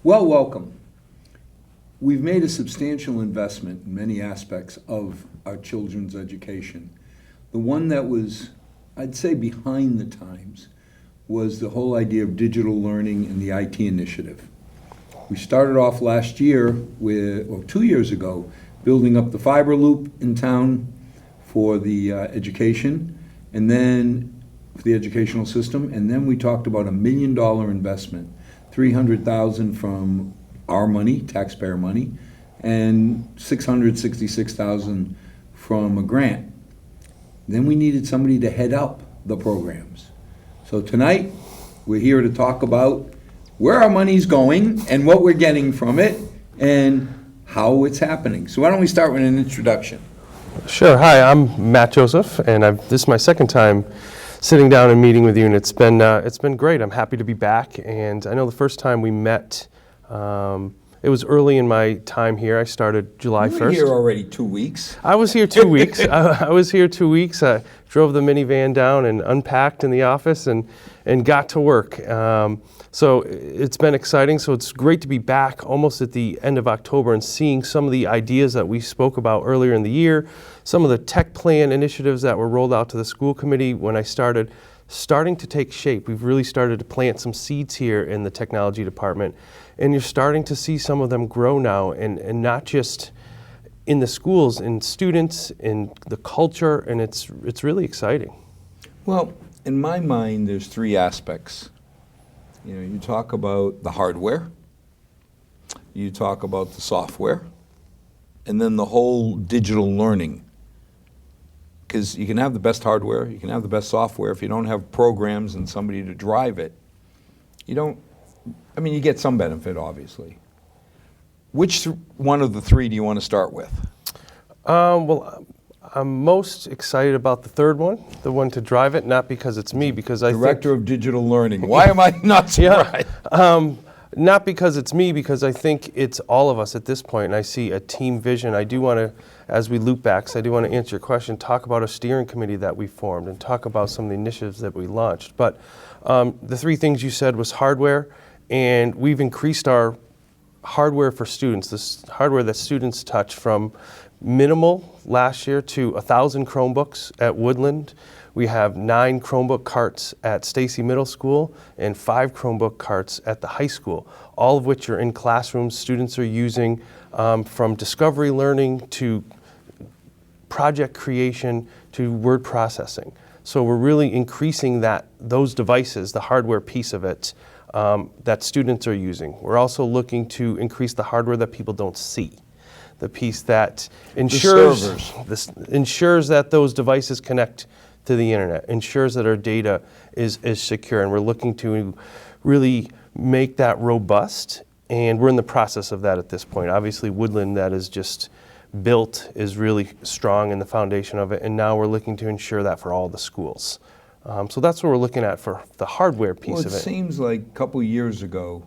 Well, welcome. We've made a substantial investment in many aspects of our children's education. The one that was, I'd say, behind the times was the whole idea of digital learning and the IT initiative. We started off last year with, 2 years ago, building up the fiber loop in town for the education, and then for the educational system, and then we talked about $1 million investment. $300,000 from our money, taxpayer money, and $666,000 from a grant. Then we needed somebody to head up the programs. So tonight, we're here to talk about where our money's going and what we're getting from it and how it's happening. So why don't we start with an introduction? Sure. Hi, I'm Matt Joseph, and this is my second time sitting down and meeting with you, and it's been great. I'm happy to be back, and I know the first time we met, it was early in my time here. I started July 1st. You were here already 2 weeks. I was here 2 weeks. I was here 2 weeks. I drove the minivan down and unpacked in the office and got to work. So it's been exciting. So it's great to be back almost at the end of October and seeing some of the ideas that we spoke about earlier in the year, some of the tech plan initiatives that were rolled out to the school committee when I started, starting to take shape. We've really started to plant some seeds here in the technology department, and you're starting to see some of them grow now, and not just in the schools, in students, in the culture, and it's really exciting. Well, in my mind, there's three aspects. You know, you talk about the hardware, you talk about the software, and then the whole digital learning. Because you can have the best hardware, you can have the best software, if you don't have programs and somebody to drive it, you get some benefit, obviously. Which one of the three do you want to start with? Well, I'm most excited about the third one, the one to drive it, not because it's me, because I Director of Digital Learning. Why am I not surprised? Not because it's me, because I think it's all of us at this point, and I see a team vision. I do want to, as we loop back, so I do want to answer your question, talk about a steering committee that we formed and talk about some of the initiatives that we launched. But the three things you said was hardware, and we've increased our hardware for students, this hardware that students touch, from minimal last year to 1,000 Chromebooks at Woodland. We have 9 Chromebook carts at Stacy Middle School and 5 Chromebook carts at the high school, all of which are in classrooms students are using, from discovery learning to project creation to word processing. So we're really increasing those devices, the hardware piece of it, that students are using. We're also looking to increase the hardware that people don't see, the piece that ensures that those devices connect to the internet, ensures that our data is secure, and we're looking to really make that robust, and we're in the process of that at this point. Obviously, Woodland, that is just built, is really strong in the foundation of it, and now we're looking to ensure that for all the schools. So that's what we're looking at for the hardware piece of it. Well, it seems like a couple years ago,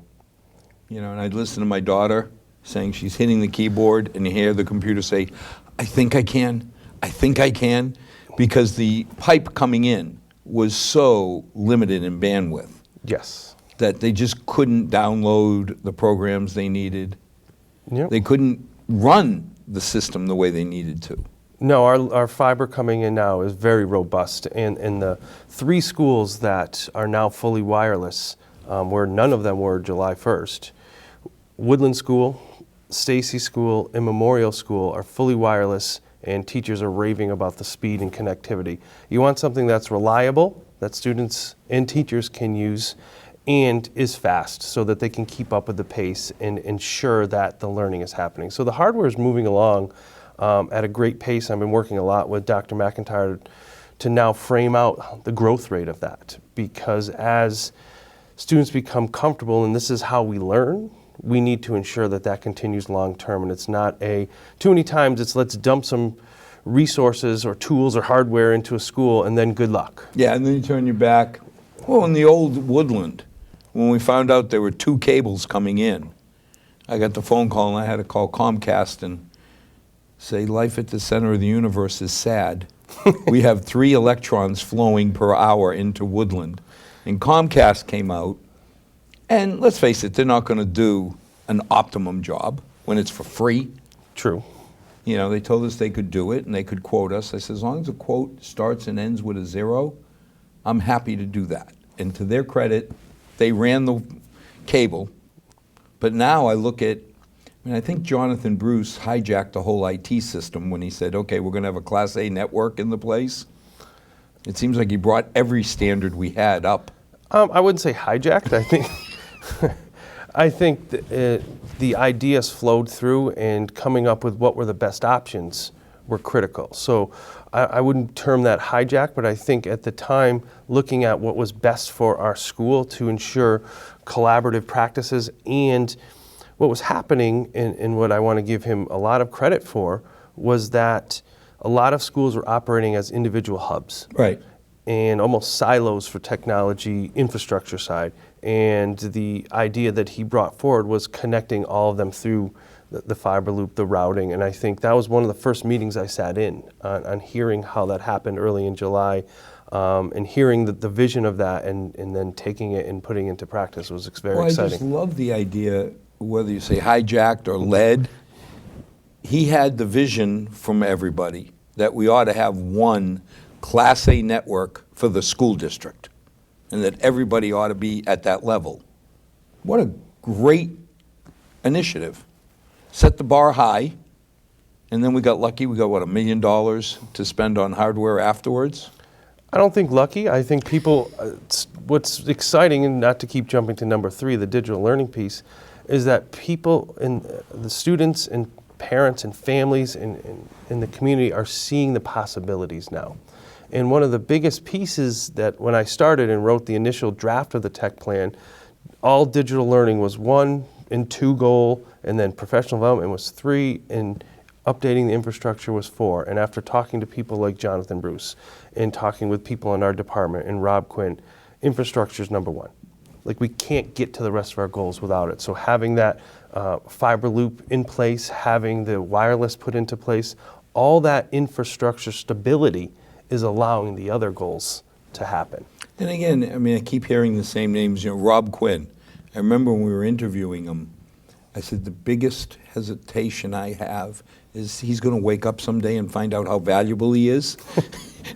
and I'd listen to my daughter saying she's hitting the keyboard, and you hear the computer say, I think I can, because the pipe coming in was so limited in bandwidth. Yes. That they just couldn't download the programs they needed. Yep. They couldn't run the system the way they needed to. No, our fiber coming in now is very robust, and the 3 schools that are now fully wireless, where none of them were July 1st, Woodland School, Stacy School, and Memorial School are fully wireless, and teachers are raving about the speed and connectivity. You want something that's reliable, that students and teachers can use, and is fast, so that they can keep up with the pace and ensure that the learning is happening. So the hardware is moving along at a great pace. I've been working a lot with Dr. McIntyre to now frame out the growth rate of that, because as students become comfortable, and this is how we learn, we need to ensure that that continues long term, and it's not too many times it's let's dump some resources or tools or hardware into a school and then good luck. Yeah, and then you turn your back. Well, in the old Woodland, when we found out there were 2 cables coming in, I got the phone call and I had to call Comcast and say life at the center of the universe is sad. We have 3 electrons flowing per hour into Woodland. And Comcast came out, and let's face it, they're not going to do an optimum job when it's for free. True. You know, they told us they could do it, and they could quote us. I said, as long as the quote starts and ends with a 0, I'm happy to do that. And to their credit, they ran the cable. But now I look at, I think Jonathan Bruce hijacked the whole IT system when he said, okay, we're going to have a Class A network in the place. It seems like he brought every standard we had up. I wouldn't say hijacked. I think the ideas flowed through, and coming up with what were the best options were critical. So I wouldn't term that hijack, but I think at the time, looking at what was best for our school to ensure collaborative practices, and what was happening, and what I want to give him a lot of credit for, was that a lot of schools were operating as individual hubs. Right. And almost silos for technology infrastructure side. And the idea that he brought forward was connecting all of them through the fiber loop, the routing. And I think that was one of the first meetings I sat in on hearing how that happened early in July, and hearing the vision of that, and then taking it and putting it into practice was very exciting. I just love the idea, whether you say hijacked or led. He had the vision from everybody that we ought to have one Class A network for the school district, and that everybody ought to be at that level. What a great initiative. Set the bar high, and then we got lucky. We got, what, $1 million to spend on hardware afterwards? I don't think lucky. I think people, what's exciting, and not to keep jumping to number 3, the digital learning piece, is that people, and the students and parents and families in the community are seeing the possibilities now. And one of the biggest pieces that when I started and wrote the initial draft of the tech plan, all digital learning was 1 and 2 goal, and then professional development was 3, and updating the infrastructure was 4. And after talking to people like Jonathan Bruce, and talking with people in our department, and Rob Quinn, infrastructure is number 1. Like, we can't get to the rest of our goals without it. So having that fiber loop in place, having the wireless put into place, all that infrastructure stability is allowing the other goals to happen. And again, I mean, I keep hearing the same names. You know, Rob Quinn. I remember when we were interviewing him, I said, the biggest hesitation I have is he's going to wake up someday and find out how valuable he is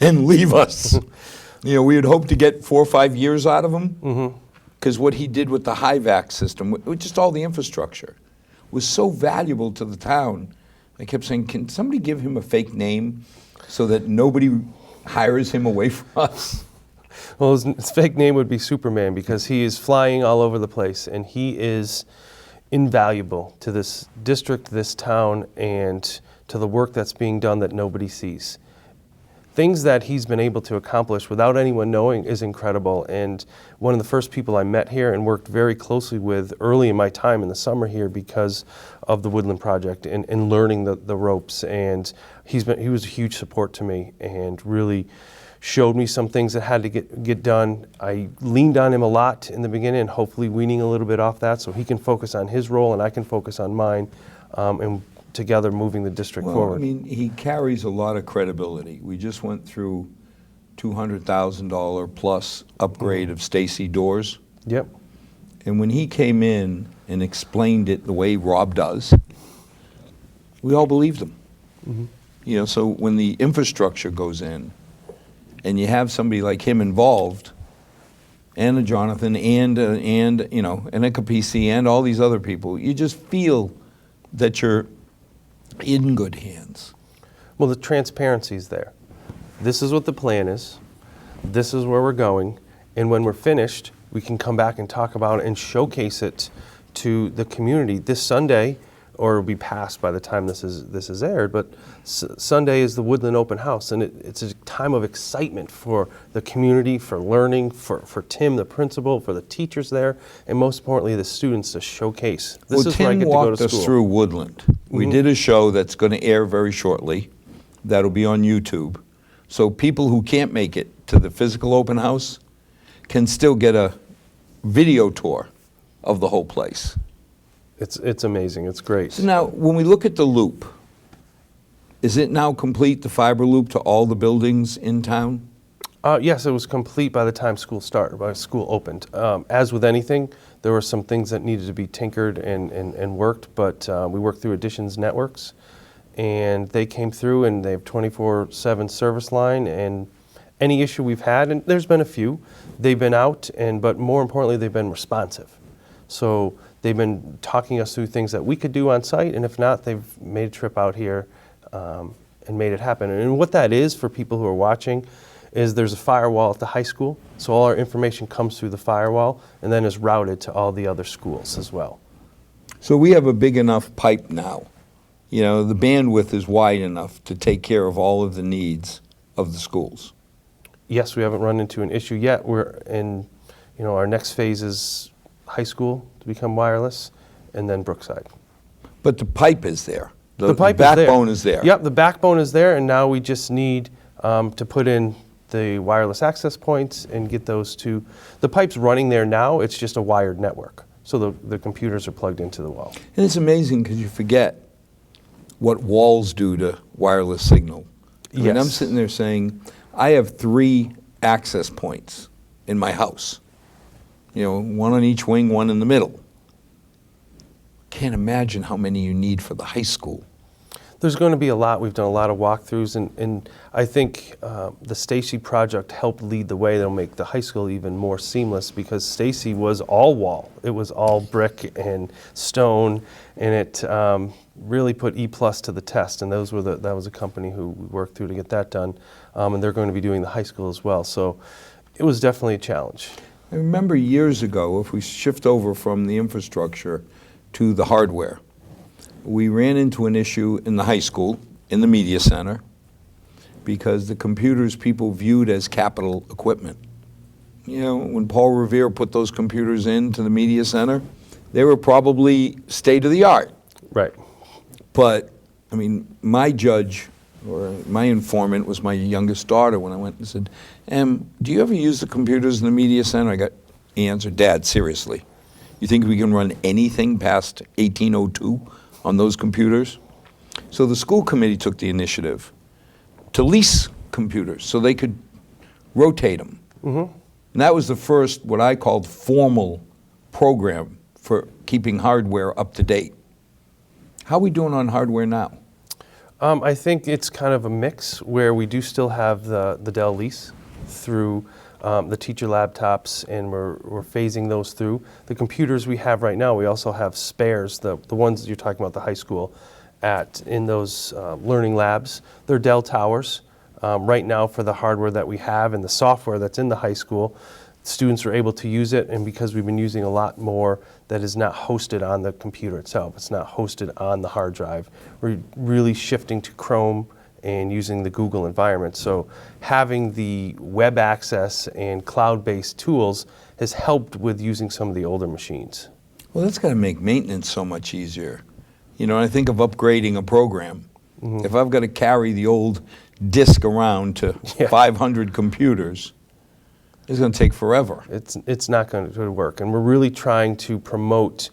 and leave us. You know, we had hoped to get 4 or 5 years out of him, because what he did with the HIVAC system, with just all the infrastructure, was so valuable to the town. I kept saying, can somebody give him a fake name so that nobody hires him away from us? Well, his fake name would be Superman, because he is flying all over the place, and he is invaluable to this district, this town, and to the work that's being done that nobody sees. Things that he's been able to accomplish without anyone knowing is incredible. And one of the first people I met here and worked very closely with early in my time in the summer here because of the Woodland Project and learning the ropes. And he was a huge support to me and really showed me some things that had to get done. I leaned on him a lot in the beginning, and hopefully weaning a little bit off that so he can focus on his role and I can focus on mine, and together moving the district forward. I mean, he carries a lot of credibility. We just went through $200,000 plus upgrade of Stacy doors. Yep. And when he came in and explained it the way Rob does, we all believed him. You know, so when the infrastructure goes in, and you have somebody like him involved, and a Jonathan, and you know, and a Capisi, and all these other people, you just feel that you're in good hands. Well, the transparency is there. This is what the plan is. This is where we're going. And when we're finished, we can come back and talk about it and showcase it to the community this Sunday, or it'll be past by the time this is aired, but Sunday is the Woodland Open House, and it's a time of excitement for the community, for learning, for Tim, the principal, for the teachers there, and most importantly, the students to showcase. This is where I get to go to school. Tim walked us through Woodland. We did a show that's going to air very shortly. That'll be on YouTube. So people who can't make it to the physical open house can still get a video tour of the whole place. It's amazing. It's great. So now, when we look at the loop, Is it now complete, the fiber loop to all the buildings in town? Yes, it was complete by the time school started, by school opened. As with anything, there were some things that needed to be tinkered and worked, but we worked through Additions Networks, and they came through, and they have 24/7 service line, and any issue we've had, and there's been a few, they've been out, but more importantly, they've been responsive. So they've been talking us through things that we could do on site, and if not, they've made a trip out here and made it happen. And what that is, for people who are watching, is there's a firewall at the high school, so all our information comes through the firewall and then is routed to all the other schools as well. So we have a big enough pipe now. You know, the bandwidth is wide enough to take care of all of the needs of the schools. Yes, we haven't run into an issue yet. We're in, our next phase is high school to become wireless, and then Brookside. But the pipe is there. The backbone is there. Yep, the backbone is there, and now we just need to put in the wireless access points and get those to, the pipe's running there now, it's just a wired network. So the computers are plugged into the wall. And it's amazing because you forget what walls do to wireless signal. I mean, I'm Yes. sitting there saying, I have 3 access points in my house. One on each wing, one in the middle. Can't imagine how many you need for the high school. There's going to be a lot. We've done a lot of walkthroughs, and I think the Stacy project helped lead the way. They'll make the high school even more seamless, because Stacy was all wall. It was all brick and stone, and it really put E+ to the test. And that was a company who we worked through to get that done, and they're going to be doing the high school as well. So it was definitely a challenge. I remember years ago, if we shift over from the infrastructure to the hardware, we ran into an issue in the high school, in the media center, because the computers people viewed as capital equipment. When Paul Revere put those computers into the media center, they were probably state of the art. Right. But, my judge, or my informant, was my youngest daughter when I went and said, do you ever use the computers in the media center? He answered, Dad, seriously, you think we can run anything past 1802 on those computers? So the school committee took the initiative to lease computers so they could rotate them. Mm-hmm. And that was the first, what I called, formal program for keeping hardware up to date. How are we doing on hardware now? I think it's kind of a mix, where we do still have the Dell lease through the teacher laptops, and we're phasing those through. The computers we have right now, we also have spares, the ones that you're talking about, the high school, in those learning labs. They're Dell towers. Right now, for the hardware that we have and the software that's in the high school, students are able to use it, and because we've been using a lot more that is not hosted on the computer itself, it's not hosted on the hard drive, we're really shifting to Chrome and using the Google environment. So having the web access and cloud-based tools has helped with using some of the older machines. Well, that's got to make maintenance so much easier. I think of upgrading a program. Mm-hmm. If I've got to carry the old disk around to 500 computers, it's going to take forever. It's not going to work. And we're really trying to promote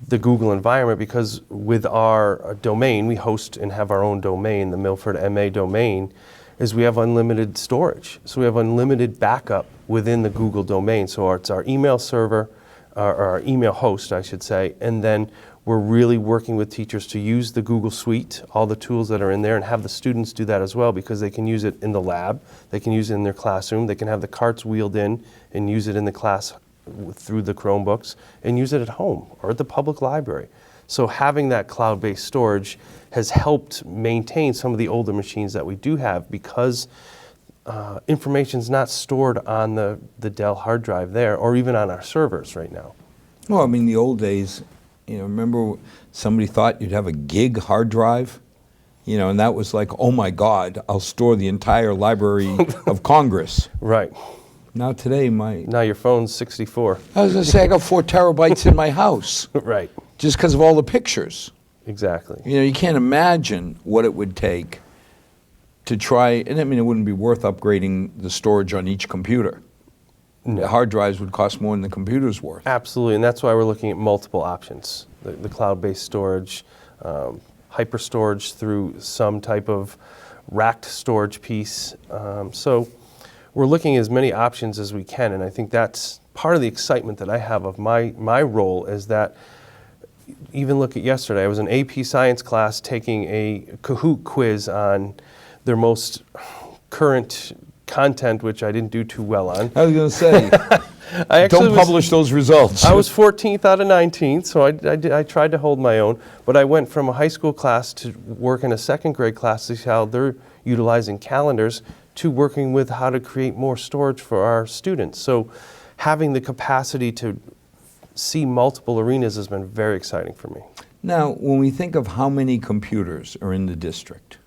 the Google environment, because with our domain, we host and have our own domain, the Milford MA domain, is we have unlimited storage. So we have unlimited backup within the Google domain. So it's our email server, or our email host, I should say, and then we're really working with teachers to use the Google Suite, all the tools that are in there, and have the students do that as well, because they can use it in the lab, they can use it in their classroom, they can have the carts wheeled in and use it in the class through the Chromebooks, and use it at home or at the public library. So having that cloud-based storage has helped maintain some of the older machines that we do have, because information's not stored on the Dell hard drive there, or even on our servers right now. Well, the old days, remember somebody thought you'd have a gig hard drive? And that was like, oh my God, I'll store the entire Library of Congress. Right. Now today, Now your phone's 64. I was going to say, I got 4 terabytes in my house. Right. Just because of all the pictures. Exactly. You can't imagine what it would take to try, and it wouldn't be worth upgrading the storage on each computer. No. The hard drives would cost more than the computer's worth. Absolutely, and that's why we're looking at multiple options. The cloud-based storage, hyper storage through some type of racked storage piece. So we're looking at as many options as we can, and I think that's part of the excitement that I have of my role is that, even look at yesterday, I was in AP science class taking a Kahoot quiz on their most current content, which I didn't do too well on. I was going to say, Don't publish those results. I was 14th out of 19th, so I tried to hold my own, but I went from a high school class to work in a second grade class to see how they're utilizing calendars to working with how to create more storage for our students. So having the capacity to see multiple arenas has been very exciting for me. Now, when we think of how many computers are in the district,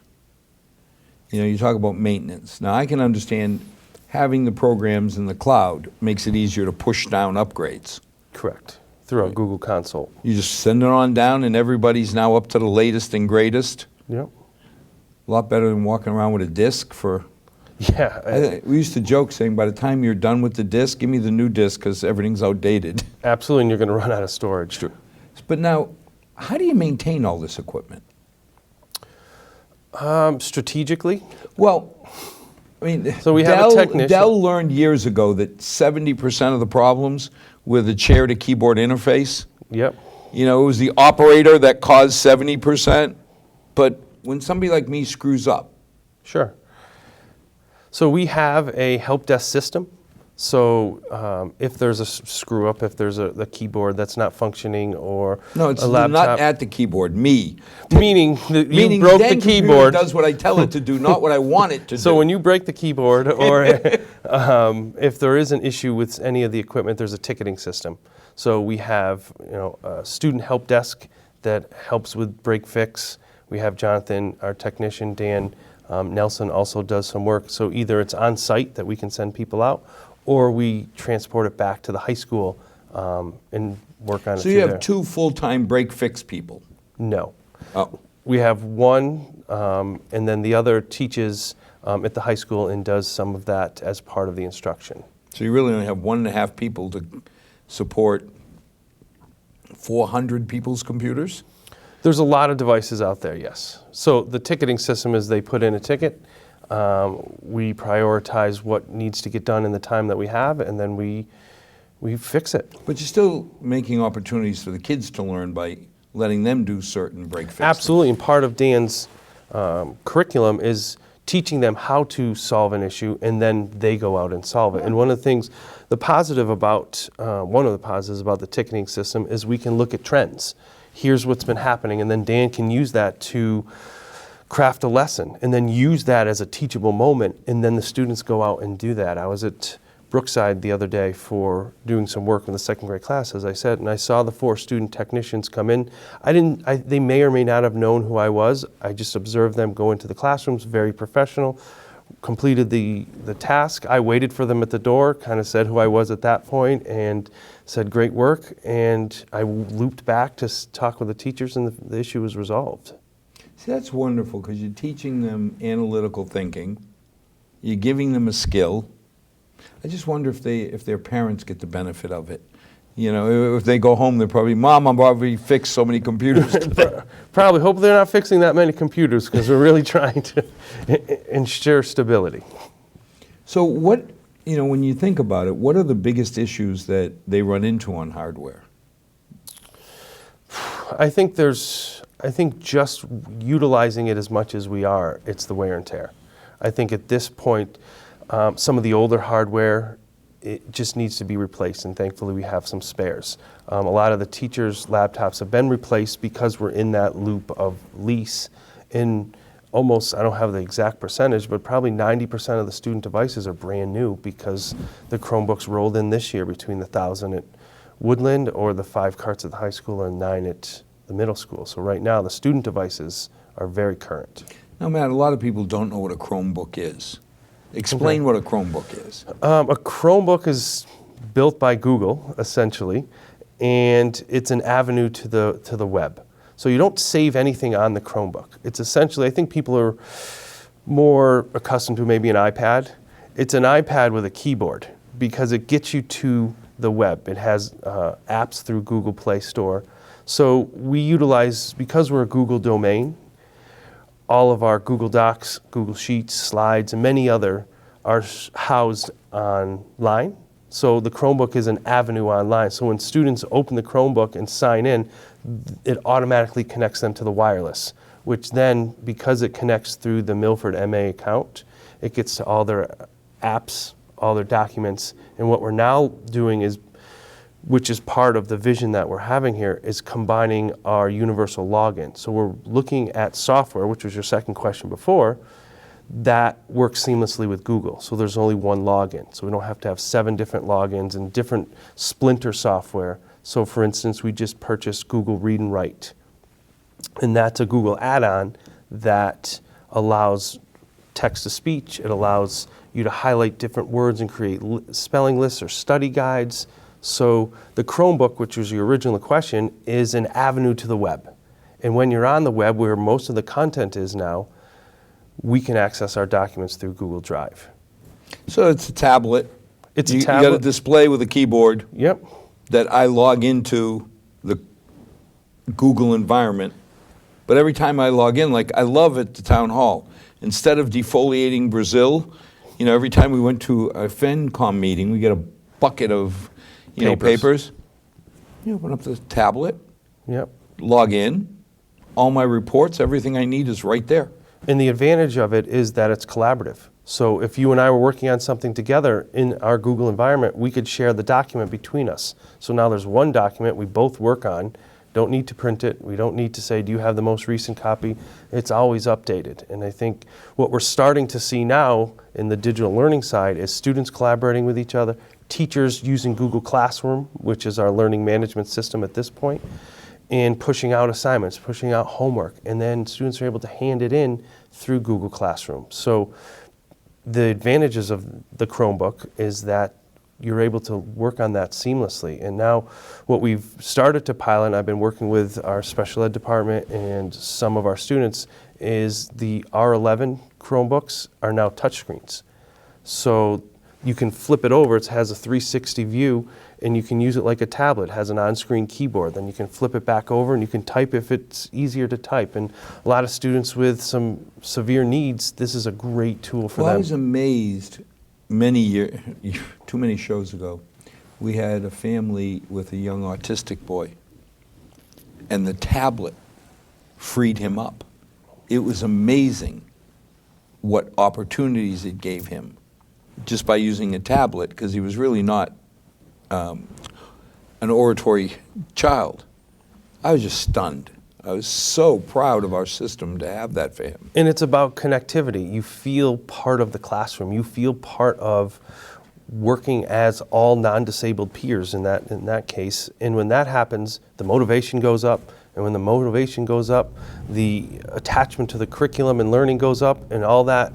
you talk about maintenance. Now, I can understand having the programs in the cloud makes it easier to push down upgrades. Correct. Through a Google Console. You just send it on down and everybody's now up to the latest and greatest. Yep. A lot better than walking around with a disk for... Yeah. We used to joke saying, by the time you're done with the disk, give me the new disk because everything's outdated. Absolutely, and you're going to run out of storage. True. But now, how do you maintain all this equipment? Strategically. Well, I mean, so we have a technician. Dell learned years ago that 70% of the problems with the chair to keyboard interface. Yep. It was the operator that caused 70%. But when somebody like me screws up. Sure. So we have a help desk system. So if there's a screw up, if there's a keyboard that's not functioning or no, it's a laptop. not at the keyboard, me. Meaning that you broke the keyboard. Does what I tell it to do, not what I want it to do. So when you break the keyboard or if there is an issue with any of the equipment, there's a ticketing system. So we have a student help desk that helps with break fix. We have Jonathan, our technician, Dan Nelson also does some work. So either it's on site that we can send people out, or we transport it back to the high school and work on it. So you have 2 full-time break fix people? No. Oh. We have one, and then the other teaches at the high school and does some of that as part of the instruction. So you really only have 1.5 people to support 400 people's computers? There's a lot of devices out there, yes. So the ticketing system is they put in a ticket. We prioritize what needs to get done in the time that we have, and then we fix it. But you're still making opportunities for the kids to learn by letting them do certain break fixes. Absolutely, and part of Dan's curriculum is teaching them how to solve an issue, and then they go out and solve it. And one of the things, one of the positives about the ticketing system is we can look at trends. Here's what's been happening, and then Dan can use that to craft a lesson and then use that as a teachable moment, and then the students go out and do that. I was at Brookside the other day for doing some work in the second grade class, as I said, and I saw the 4 student technicians come in. They may or may not have known who I was. I just observed them go into the classrooms, very professional, completed the task. I waited for them at the door, kind of said who I was at that point, and said great work, and I looped back to talk with the teachers, and the issue was resolved. See, that's wonderful because you're teaching them analytical thinking. You're giving them a skill. I just wonder if their parents get the benefit of it. If they go home, they're probably, Mom, I've already fixed so many computers today. Probably. Hope they're not fixing that many computers because we're really trying to ensure stability. So what, when you think about it, what are the biggest issues that they run into on hardware? I think just utilizing it as much as we are, it's the wear and tear. I think at this point, some of the older hardware, it just needs to be replaced, and thankfully we have some spares. A lot of the teachers' laptops have been replaced because we're in that loop of lease. And almost, I don't have the exact percentage, but probably 90% of the student devices are brand new because the Chromebooks rolled in this year between the 1,000 at Woodland or the 5 carts at the high school and 9 at the middle school. So right now the student devices are very current. Now, Matt, a lot of people don't know what a Chromebook is. Explain what a Chromebook is. A Chromebook is built by Google, essentially, and it's an avenue to the web. So you don't save anything on the Chromebook. It's essentially, I think people are more accustomed to maybe an iPad. It's an iPad with a keyboard because it gets you to the web. It has apps through Google Play Store. So we utilize, because we're a Google domain, all of our Google Docs, Google Sheets, slides, and many other are housed online. So the Chromebook is an avenue online. So when students open the Chromebook and sign in, it automatically connects them to the wireless, which then, because it connects through the Milford MA account, it gets to all their apps, all their documents. And what we're now doing is, which is part of the vision that we're having here, is combining our universal login. So we're looking at software, which was your second question before, that works seamlessly with Google. So there's only one login. So we don't have to have 7 different logins and different splinter software. So for instance, we just purchased Google Read and Write. And that's a Google add-on that allows text-to-speech. It allows you to highlight different words and create spelling lists or study guides. So the Chromebook, which was your original question, is an avenue to the web. And when you're on the web, where most of the content is now, we can access our documents through Google Drive. So it's a tablet. It's a You tablet. got a display with a keyboard Yep. that I log into the Google environment. But every time I log in, like I love at the town hall, instead of defoliating Brazil, every time we went to a FinCom meeting, we get a bucket of, papers. You open up the tablet, Yep. log in, all my reports, everything I need is right there. And the advantage of it is that it's collaborative. So if you and I were working on something together in our Google environment, we could share the document between us. So now there's one document we both work on. Don't need to print it. We don't need to say, do you have the most recent copy? It's always updated. And I think what we're starting to see now in the digital learning side is students collaborating with each other, teachers using Google Classroom, which is our learning management system at this point, and pushing out assignments, pushing out homework, and then students are able to hand it in through Google Classroom. So the advantages of the Chromebook is that you're able to work on that seamlessly. And now what we've started to pilot, and I've been working with our special ed department and some of our students, is the R11 Chromebooks are now touchscreens. So you can flip it over, it has a 360 view, and you can use it like a tablet. It has an on-screen keyboard. Then you can flip it back over and you can type if it's easier to type. And a lot of students with some severe needs, this is a great tool for Well, I them. was amazed too many shows ago, we had a family with a young autistic boy, and the tablet freed him up. It was amazing what opportunities it gave him just by using a tablet, because he was really not an oratory child. I was just stunned. I was so proud of our system to have that for him. And it's about connectivity. You feel part of the classroom. You feel part of working as all non-disabled peers in that case. And when that happens, the motivation goes up. And when the motivation goes up, the attachment to the curriculum and learning goes up, and all that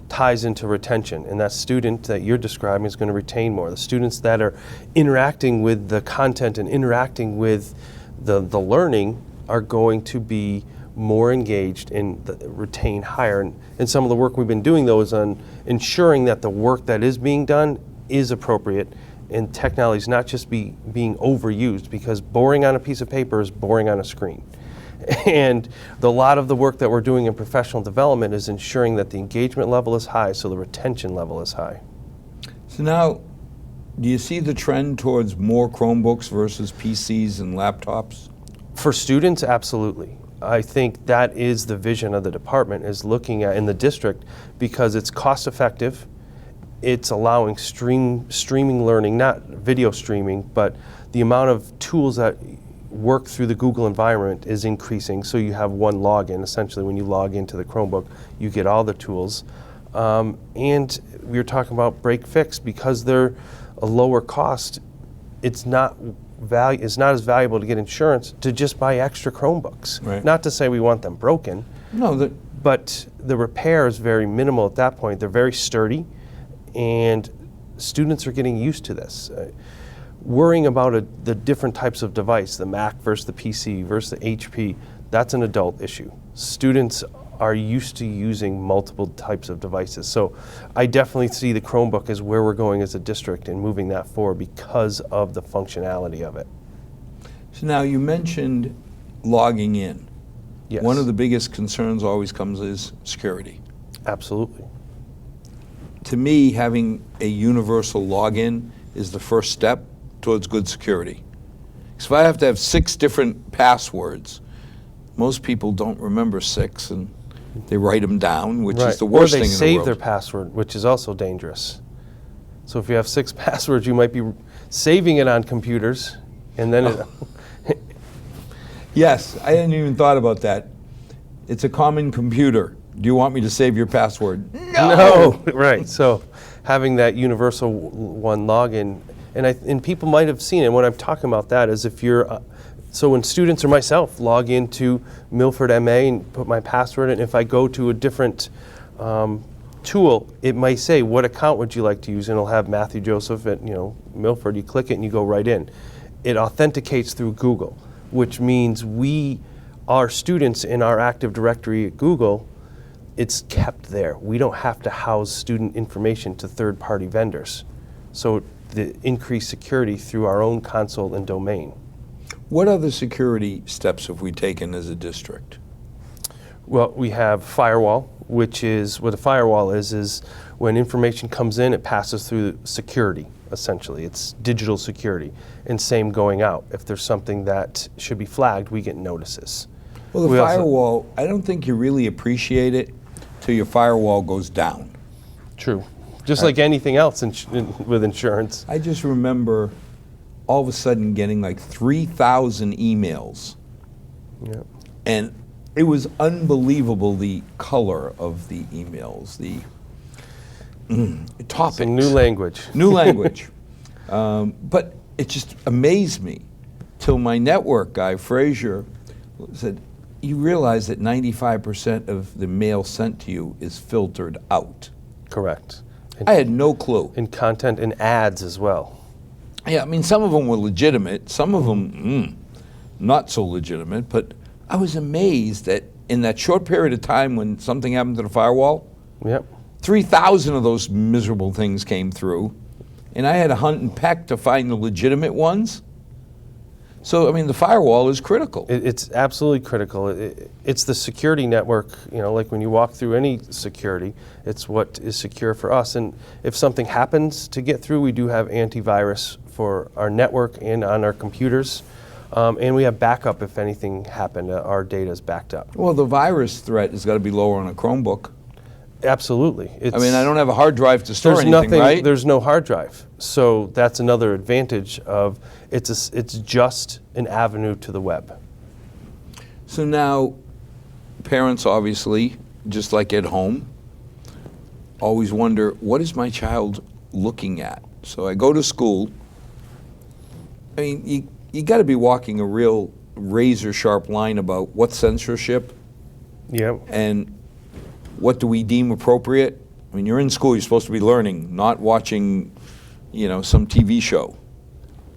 ties into retention. And that student that you're describing is going to retain more. The students that are interacting with the content and interacting with the learning are going to be more engaged and retain higher. And some of the work we've been doing, though, is on ensuring that the work that is being done is appropriate and technology is not just being overused, because boring on a piece of paper is boring on a screen. And a lot of the work that we're doing in professional development is ensuring that the engagement level is high, so the retention level is high. So now, do you see the trend towards more Chromebooks versus PCs and laptops? For students, absolutely. I think that is the vision of the department, is looking at in the district, because it's cost effective. It's allowing streaming learning, not video streaming, but the amount of tools that work through the Google environment is increasing. So you have one login. Essentially, when you log into the Chromebook, you get all the tools. And we were talking about break fix, because they're a lower cost. It's not as valuable to get insurance to just buy extra Chromebooks. Right. Not to say we want them broken, No, but the repair is very minimal at that point. They're very sturdy, and students are getting used to this. Worrying about the different types of device, the Mac versus the PC versus the HP, that's an adult issue. Students are used to using multiple types of devices. So I definitely see the Chromebook as where we're going as a district and moving that forward because of the functionality of it. So now you mentioned logging in. Yes. One of the biggest concerns always comes is security. Absolutely. To me, having a universal login is the first step towards good security. Because if I have to have 6 different passwords, most people don't remember 6 and they write them down, which is the worst thing in the world. Or they save their password, which is also dangerous. So if you have 6 passwords, you might be saving it on computers, and then it... Yes, I hadn't even thought about that. It's a common computer. Do you want me to save your password? No! Right, so having that universal one login, and people might have seen it, when I'm talking about that is if you're, so when students or myself log into Milford MA and put my password in, if I go to a different tool, it might say, what account would you like to use? And it'll have Matthew Joseph at Milford. You click it and you go right in. It authenticates through Google, which means our students in our Active Directory at Google, it's kept there. We don't have to house student information to third-party vendors. So the increased security through our own console and domain. What other security steps have we taken as a district? Well, we have firewall, which is, what a firewall is when information comes in, it passes through security, essentially. It's digital security. And same going out. If there's something that should be flagged, we get notices. Well, the firewall, I don't think you really appreciate it till your firewall goes down. True. Just like anything else with insurance. I just remember all of a sudden getting like 3,000 emails. Yeah. And it was unbelievable, the color of the emails, the topics. Some new language. New language. But it just amazed me till my network guy, Frazier, said, you realize that 95% of the mail sent to you is filtered out. Correct. I had no clue. In content and ads as well. Yeah, I mean, some of them were legitimate, some of them not so legitimate, but I was amazed that in that short period of time when something happened to the firewall, Yep. 3,000 of those miserable things came through, and I had to hunt and peck to find the legitimate ones. So, I mean, the firewall is critical. It's absolutely critical. It's the security network, like when you walk through any security, it's what is secure for us. And if something happens to get through, we do have antivirus for our network and on our computers. And we have backup if anything happened, our data is backed up. Well, the virus threat has got to be lower on a Chromebook. Absolutely. I mean, I don't have a hard drive to store anything, right? There's no hard drive. So that's another advantage of it's just an avenue to the web. So now, parents obviously, just like at home, always wonder, what is my child looking at? So I go to school. I mean, you got to be walking a real razor-sharp line about what's censorship and what do we deem appropriate. I mean, you're in school, you're supposed to be learning, not watching, some TV show.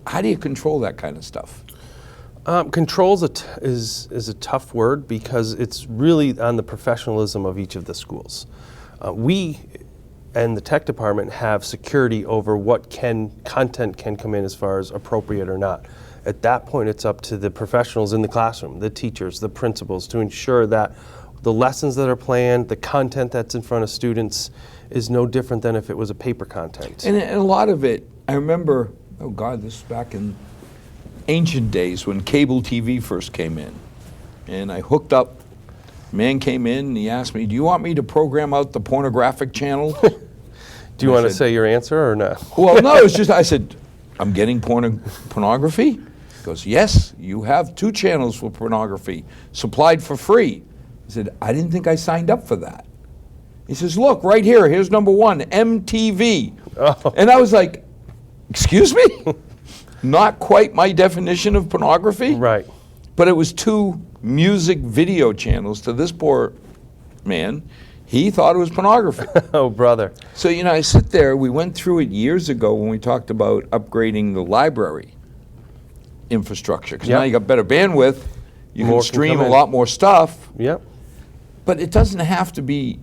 How do you control that kind of stuff? Control is a tough word because it's really on the professionalism of each of the schools. We and the tech department have security over what content can come in as far as appropriate or not. At that point, it's up to the professionals in the classroom, the teachers, the principals, to ensure that the lessons that are planned, the content that's in front of students is no different than if it was a paper content. And a lot of it, I remember, oh God, this is back in ancient days when cable TV first came in. And I hooked up, man came in and he asked me, do you want me to program out the pornographic channel? Do you want to say your answer or not? Well, no, it's just, I said, I'm getting pornography? He goes, yes, you have 2 channels for pornography, supplied for free. I said, I didn't think I signed up for that. He says, look, right here, here's number 1, MTV. Oh. And I was like, excuse me? Not quite my definition of pornography? Right. But it was 2 music video channels to this poor man. He thought it was pornography. Oh, brother. So, I sit there, we went through it years ago when we talked about upgrading the library infrastructure. Because now you got better bandwidth, you can stream a lot more stuff. Yep. But it doesn't have to be,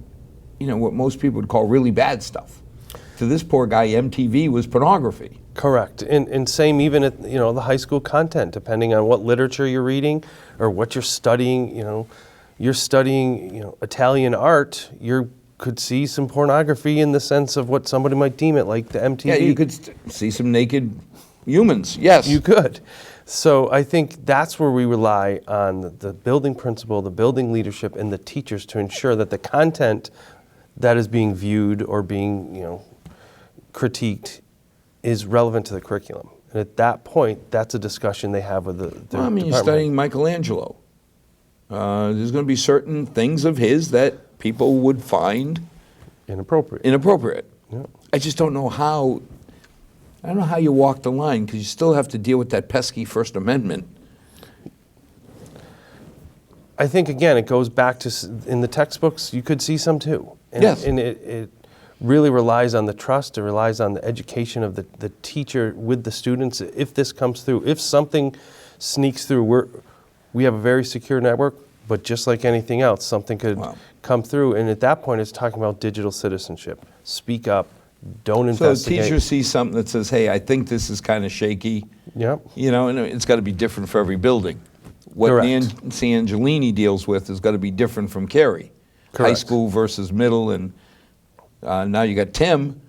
what most people would call really bad stuff. To this poor guy, MTV was pornography. Correct. And same even at, the high school content, depending on what literature you're reading or what you're studying, you're studying, Italian art, you could see some pornography in the sense of what somebody might deem it, like the MTV. Yeah, you could see some naked humans, yes. You could. So I think that's where we rely on the building principal, the building leadership, and the teachers to ensure that the content that is being viewed or being, critiqued is relevant to the curriculum. And at that point, that's a discussion they have with the department. You're studying Michelangelo. There's going to be certain things of his that people would find Inappropriate. Yeah. I just don't know how. I don't know how you walk the line, because you still have to deal with that pesky First Amendment. I think, again, it goes back to, in the textbooks, you could see some too. And, Yes. And it really relies on the trust, it relies on the education of the teacher with the students. If this comes through, if something sneaks through, we have a very secure network, but just like anything else, something could come through. And at that point, it's talking about digital citizenship. Speak up, don't investigate. So the teacher sees something that says, hey, I think this is kind of shaky. Yep. And it's got to be different for every building. What Correct. Nancy Angelini deals with has got to be different from Carrie. Correct. High school versus middle, and now you got Tim.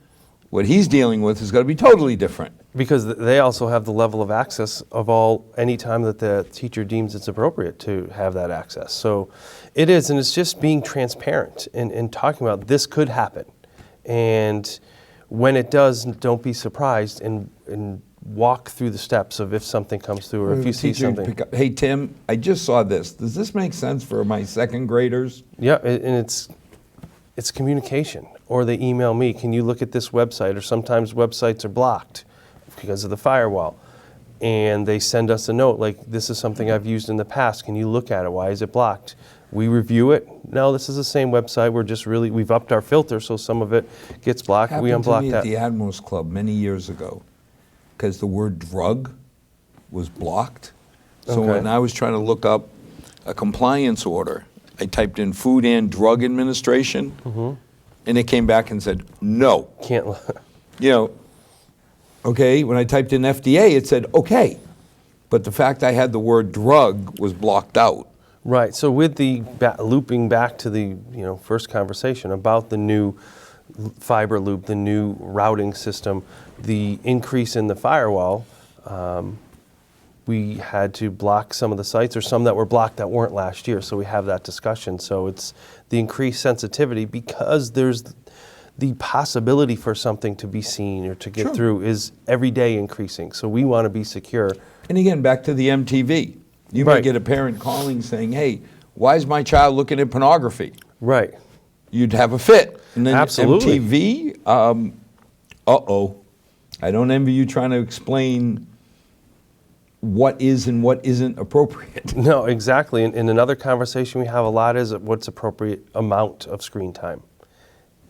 What he's dealing with has got to be totally different. Because they also have the level of access of any time that the teacher deems it's appropriate to have that access. So it is, and it's just being transparent and talking about this could happen. And when it does, don't be surprised and walk through the steps of if something comes through or if you see Teacher would something. pick up, hey, Tim, I just saw this. Does this make sense for my second graders? Yeah, and it's communication. Or they email me, can you look at this website? Or sometimes websites are blocked because of the firewall. And they send us a note like, this is something I've used in the past. Can you look at it? Why is it blocked? We review it. No, this is the same website. We've upped our filter so some of it gets blocked. We Happened to unblock me that. at the Admirals Club many years ago, because the word drug was blocked. So Okay. when I was trying to look up a compliance order, I typed in Food and Drug Administration, and it came back and said, no. Can't. Okay, when I typed in FDA, it said, okay. But the fact I had the word drug was blocked out. Right. So with the looping back to the first conversation about the new fiber loop, the new routing system, the increase in the firewall, we had to block some of the sites, or some that were blocked that weren't last year. So we have that discussion. So it's the increased sensitivity because there's the possibility for something to be seen or to get through is every day increasing. So we want to be secure. And again, back to the MTV. You might get a parent calling saying, hey, why is my child looking at pornography? Right. You'd have a fit. And then Absolutely. MTV, I don't envy you trying to explain what is and what isn't appropriate. No, exactly. And another conversation we have a lot is what's appropriate amount of screen time.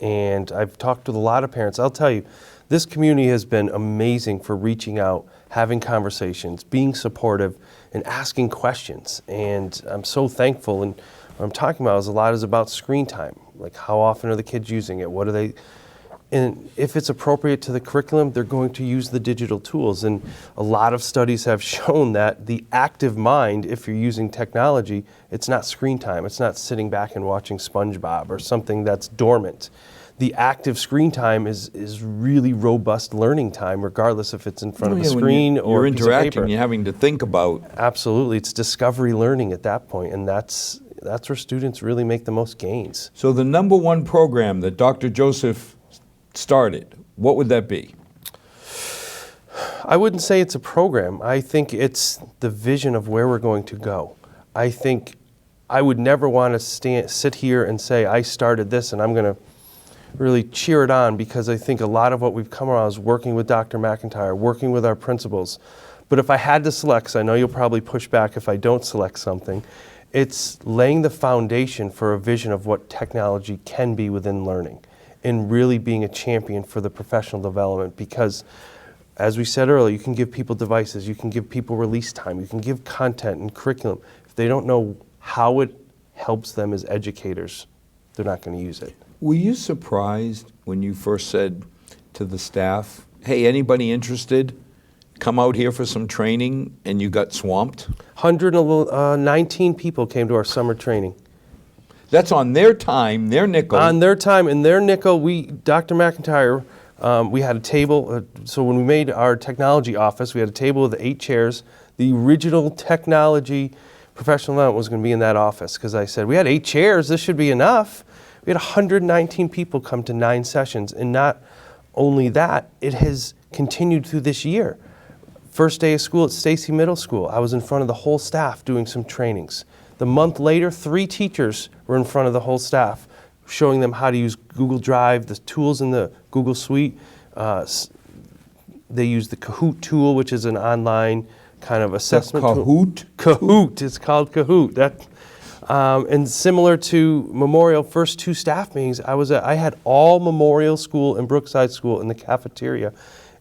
And I've talked with a lot of parents. I'll tell you, this community has been amazing for reaching out, having conversations, being supportive, and asking questions. And I'm so thankful. And what I'm talking about is about screen time. Like, how often are the kids using it? What are they? And if it's appropriate to the curriculum, they're going to use the digital tools. And a lot of studies have shown that the active mind, if you're using technology, it's not screen time. It's not sitting back and watching SpongeBob or something that's dormant. The active screen time is really robust learning time, regardless if it's in front of a screen or a piece of paper. You're interacting, you're having to think about. Absolutely. It's discovery learning at that point, and that's where students really make the most gains. So the number one program that Dr. Joseph started, what would that be? I wouldn't say it's a program. I think it's the vision of where we're going to go. I think I would never want to sit here and say, I started this and I'm going to really cheer it on, because I think a lot of what we've come around is working with Dr. McIntyre, working with our principals. But if I had to select, 'cause I know you'll probably push back if I don't select something, it's laying the foundation for a vision of what technology can be within learning and really being a champion for the professional development. Because as we said earlier, you can give people devices, you can give people release time, you can give content and curriculum. If they don't know how it helps them as educators, they're not going to use it. Were you surprised when you first said to the staff, hey, anybody interested, come out here for some training, and you got swamped? 119 people came to our summer training, That's on their time, their nickel. On their time and their nickel, Dr. McIntyre, we had a table. So when we made our technology office, we had a table with 8 chairs. The original technology professional development was going to be in that office because I said, we had 8 chairs, this should be enough. We had 119 people come to 9 sessions, and not only that, it has continued through this year. First day of school at Stacy Middle School, I was in front of the whole staff doing some trainings. The month later, 3 teachers were in front of the whole staff, showing them how to use Google Drive, the tools in the Google Suite. They use the Kahoot tool, which is an online kind of assessment tool. Kahoot? Kahoot, it's called Kahoot. And similar to Memorial first 2 staff meetings, I had all Memorial School and Brookside School in the cafeteria,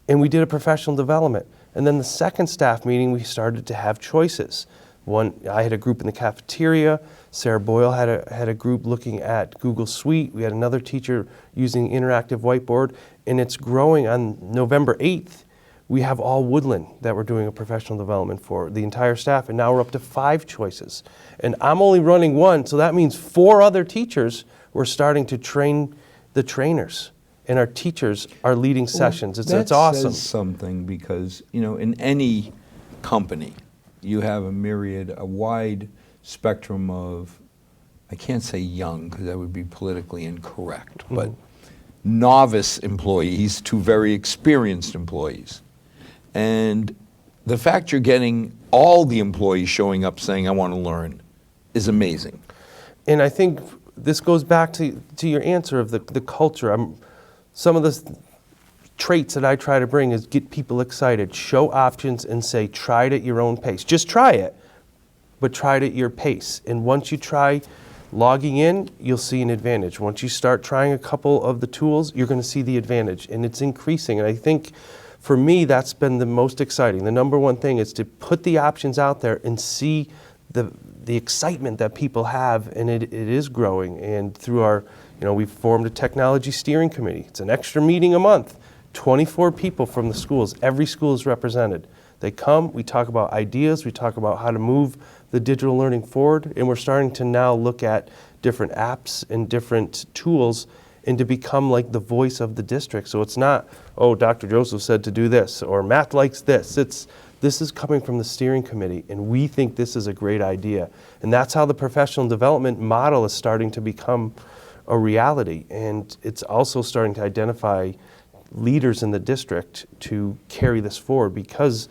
and we did a professional development. And then the second staff meeting, we started to have choices. I had a group in the cafeteria. Sarah Boyle had a group looking at Google Suite. We had another teacher using interactive whiteboard, and it's growing. On November 8th, we have all Woodland that we're doing a professional development for, the entire staff, and now we're up to 5 choices. And I'm only running 1, so that means 4 other teachers were starting to train the trainers. And our teachers are leading sessions. It's awesome. That says something because, in any company, you have a wide spectrum of, I can't say young because that would be politically incorrect, but novice employees to very experienced employees. And the fact you're getting all the employees showing up saying, I want to learn, is amazing. And I think this goes back to your answer of the culture. Some of the traits that I try to bring is get people excited, show options, and say, try it at your own pace. Just try it, but try it at your pace. And once you try logging in, you'll see an advantage. Once you start trying a couple of the tools, you're going to see the advantage, and it's increasing. And I think for me, that's been the most exciting. The number one thing is to put the options out there and see the excitement that people have, and it is growing. And through our, we've formed a technology steering committee. It's an extra meeting a month. 24 people from the schools. Every school is represented. They come, we talk about ideas, we talk about how to move the digital learning forward, and we're starting to now look at different apps and different tools and to become like the voice of the district. So it's not, oh, Dr. Joseph said to do this, or Matt likes this. This is coming from the steering committee, and we think this is a great idea. And that's how the professional development model is starting to become a reality. And it's also starting to identify leaders in the district to carry this forward, because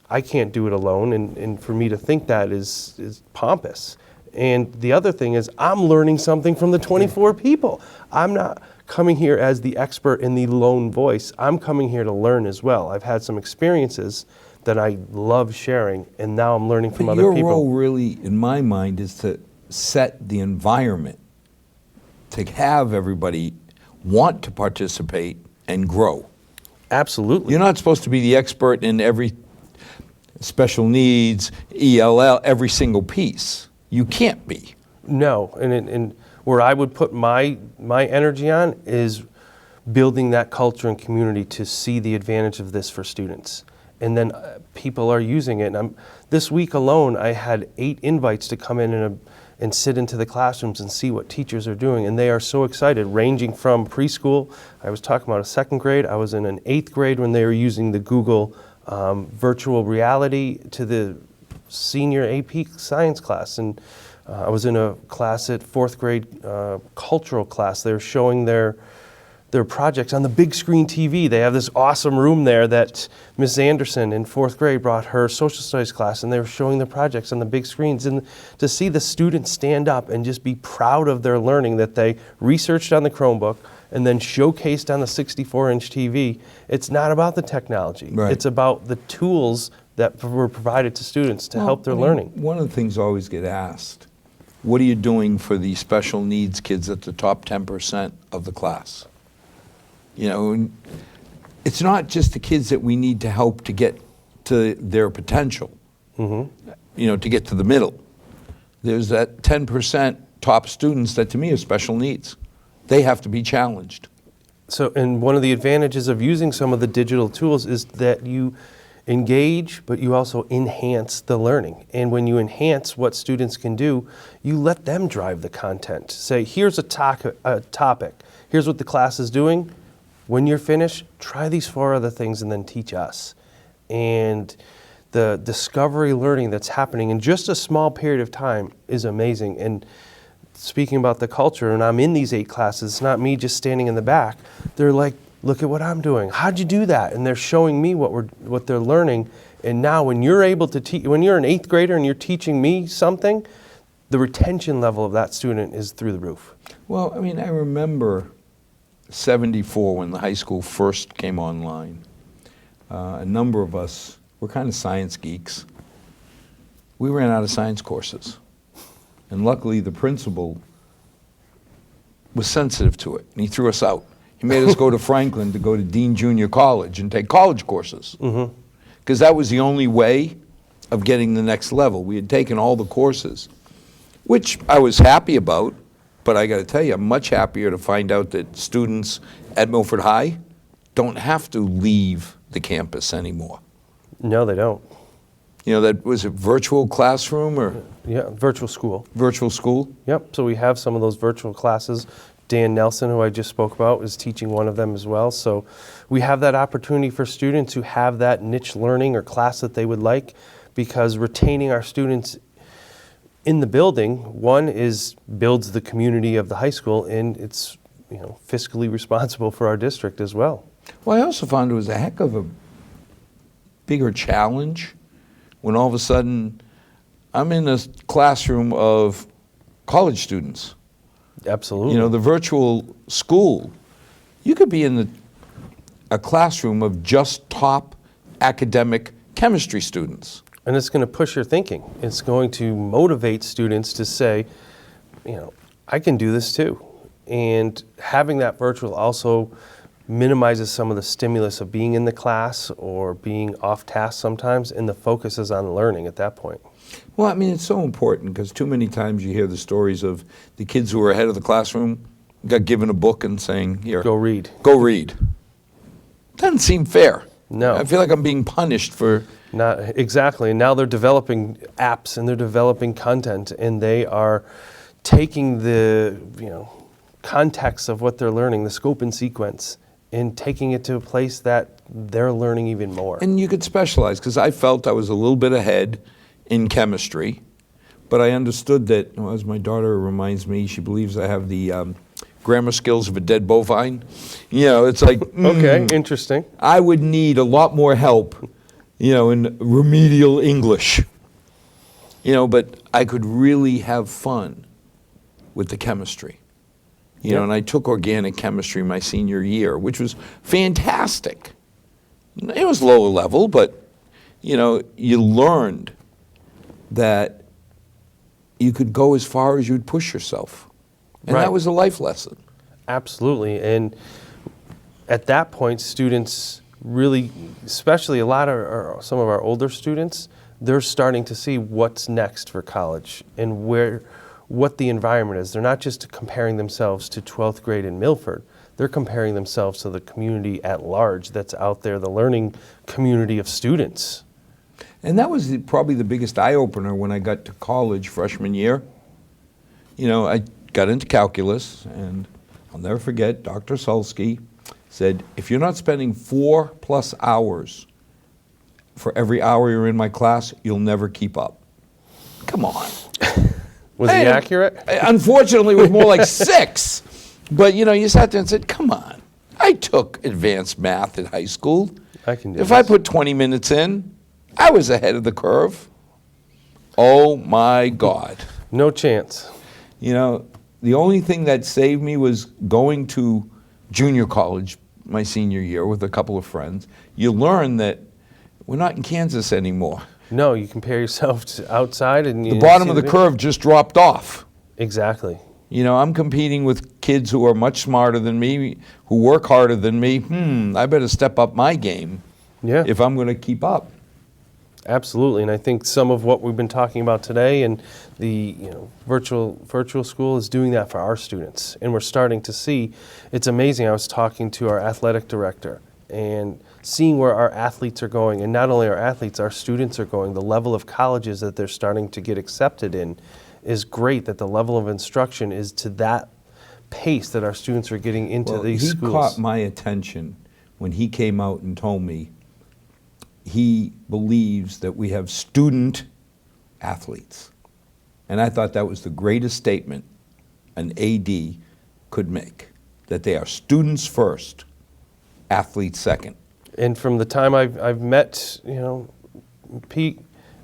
I can't do it alone, and for me to think that is pompous. And the other thing is I'm learning something from the 24 people. I'm not coming here as the expert in the lone voice. I'm coming here to learn as well. I've had some experiences that I love sharing, and now I'm learning from other people. Your role really, in my mind, is to set the environment, to have everybody want to participate and grow. Absolutely. You're not supposed to be the expert in every special needs, ELL, every single piece. You can't be. No, and where I would put my energy on is building that culture and community to see the advantage of this for students. And then people are using it. And this week alone, I had 8 invites to come in and sit into the classrooms and see what teachers are doing. And they are so excited, ranging from preschool. I was talking about a 2nd grade. I was in an 8th grade when they were using the Google virtual reality, to the senior AP science class. And I was in a class at 4th grade cultural class. They were showing their projects on the big screen TV. They have this awesome room there that Miss Anderson in 4th grade brought her social studies class, and they were showing the projects on the big screens. And to see the students stand up and just be proud of their learning that they researched on the Chromebook and then showcased on the 64-inch TV, it's not about the technology. Right. It's about the tools that were provided to students to help their learning. One of the things I always get asked, what are you doing for the special needs kids at the top 10% of the class? And it's not just the kids that we need to help to get to their potential, to get to the middle. There's that 10% top students that to me are special needs. They have to be challenged. So, and one of the advantages of using some of the digital tools is that engage, but you also enhance the learning. And when you enhance what students can do, you let them drive the content. Say, here's a topic. Here's what the class is doing. When you're finished, try these 4 other things and then teach us. And the discovery learning that's happening in just a small period of time is amazing. And speaking about the culture, and I'm in these 8 classes, it's not me just standing in the back. They're like, look at what I'm doing. How'd you do that? And they're showing me what they're learning. And now when you're able to teach, when you're an 8th grader and you're teaching me something, the retention level of that student is through the roof. Well, I mean, I remember 74 when the high school first came online. A number of us were kind of science geeks. We ran out of science courses. And luckily the principal was sensitive to it, and he threw us out. He made us go to Franklin to go to Dean Junior College and take college courses. Because that was the only way of getting the next level. We had taken all the courses, which I was happy about, but I got to tell you, I'm much happier to find out that students at Milford High don't have to leave the campus anymore. No, they don't. You know, that was a virtual classroom or Yeah, virtual school. virtual school? Yep, so we have some of those virtual classes. Dan Nelson, who I just spoke about, is teaching one of them as well. So we have that opportunity for students who have that niche learning or class that they would like, because retaining our students in the building, one is builds the community of the high school, and it's, you know, fiscally responsible for our district as well. Well, I also found it was a heck of a bigger challenge when all of a sudden I'm in a classroom of college students. Absolutely. You know, the virtual school, you could be in a classroom of just top academic chemistry students. And it's going to push your thinking. It's going to motivate students to say, you know, I can do this too. And having that virtual also minimizes some of the stimulus of being in the class or being off task sometimes, and the focus is on learning at that point. Well, I mean, it's so important because too many times you hear the stories of the kids who were ahead of the classroom got given a book and saying, here, Go read. Go read. Doesn't seem fair. No. I feel like I'm being punished for... Not exactly. And now they're developing apps and they're developing content, and they are taking the, you know, context of what they're learning, the scope and sequence, and taking it to a place that they're learning even more. And you could specialize, because I felt I was a little bit ahead in chemistry, but I understood that, well, as my daughter reminds me, she believes I have the grammar skills of a dead bovine. You know, it's like, Okay, interesting. I would need a lot more help, you know, in remedial English. You know, but I could really have fun with the chemistry. You know, and I took organic chemistry my senior year, which was fantastic. It was lower level, but, you know, you learned that you could go as far as you'd push yourself. And Right. that was a life lesson. Absolutely. And at that point, students really, especially a lot of some of our older students, they're starting to see what's next for college and what the environment is. They're not just comparing themselves to 12th grade in Milford. They're comparing themselves to the community at large that's out there, the learning community of students. And that was probably the biggest eye-opener when I got to college freshman year. You know, I got into calculus, and I'll never forget, Dr. Sulsky said, if you're not spending 4+ hours for every hour you're in my class, you'll never keep up. Come on. Was he accurate? Unfortunately, it was more like 6. But, you know, you sat there and said, come on. I took advanced math in high school. I can do If this. I put 20 minutes in, I was ahead of the curve. Oh, my God. No chance. You know, the only thing that saved me was going to junior college my senior year with a couple of friends. You learn that we're not in Kansas anymore. No, you compare yourself to outside and you The bottom see of the big- curve just dropped off. Exactly. You know, I'm competing with kids who are much smarter than me, who work harder than me. I better step up my game Yeah. if I'm going to keep up. Absolutely, and I think some of what we've been talking about today and the virtual school is doing that for our students, and we're starting to see. It's amazing. I was talking to our athletic director, and seeing where our athletes are going, and not only our athletes, our students are going, the level of colleges that they're starting to get accepted in is great, that the level of instruction is to that pace that our students are getting into Well, these he schools. caught my attention when he came out and told me he believes that we have student athletes. And I thought that was the greatest statement an AD could make, that they are students first, athletes second. And from the time I've met, Pete,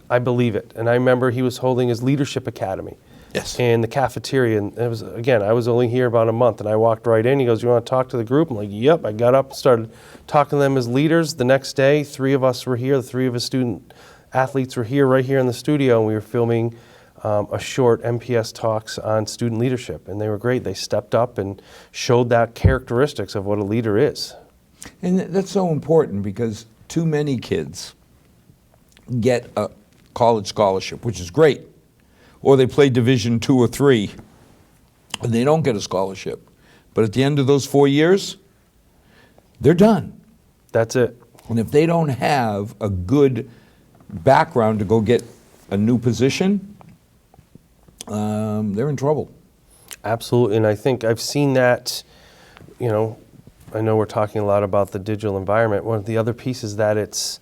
I believe it. And I remember he was holding his leadership academy. Yes. In the cafeteria, and it was, again, I was only here about a month, and I walked right in. He goes, "You want to talk to the group?" I'm like, "Yep." I got up, started talking to them as leaders. The next day, 3 of us were here. The 3 of his student athletes were here, right here in the studio, and we were filming a short MPS talks on student leadership, and they were great. They stepped up and showed that characteristics of what a leader is. And that's so important because too many kids get a college scholarship, which is great, or they play Division 2 or 3, and they don't get a scholarship. But at the end of those 4 years, they're done. That's it. And if they don't have a good background to go get a new position, they're in trouble. Absolutely, and I think I've seen that, I know we're talking a lot about the digital environment. One of the other pieces that it's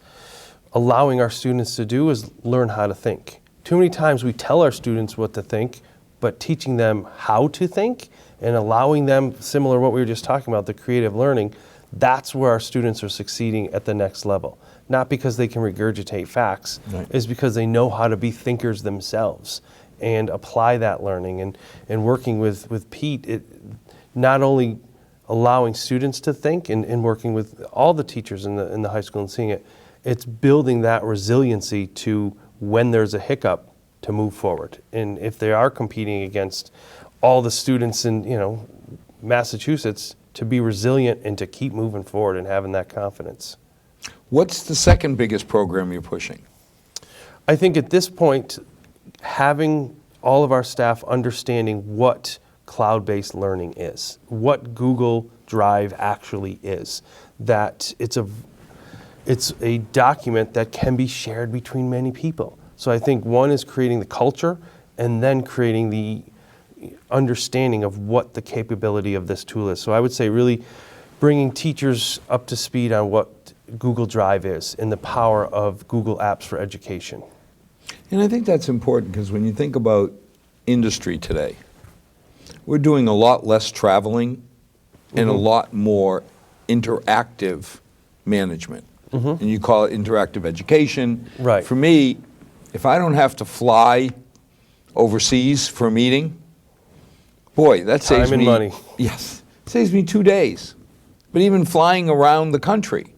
allowing our students to do is learn how to think. Too many times we tell our students what to think, but teaching them how to think and allowing them, similar to what we were just talking about, the creative learning, that's where our students are succeeding at the next level. Not because they can regurgitate facts, Right. is because they know how to be thinkers themselves and apply that learning. And working with Pete, it not only allowing students to think and working with all the teachers in the high school and seeing it, it's building that resiliency to when there's a hiccup to move forward. And if they are competing against all the students in Massachusetts, to be resilient and to keep moving forward and having that confidence. What's the second biggest program you're pushing? I think at this point, having all of our staff understanding what cloud-based learning is, what Google Drive actually is, that it's a document that can be shared between many people. So I think one is creating the culture and then creating the understanding of what the capability of this tool is. So I would say really bringing teachers up to speed on what Google Drive is and the power of Google Apps for Education. And I think that's important because when you think about industry today, we're doing a lot less traveling and a lot more interactive management. And you call it interactive education. Right. For me, if I don't have to fly overseas for a meeting, boy, that saves Time and me money. Yes, saves me 2 days. But even flying around the country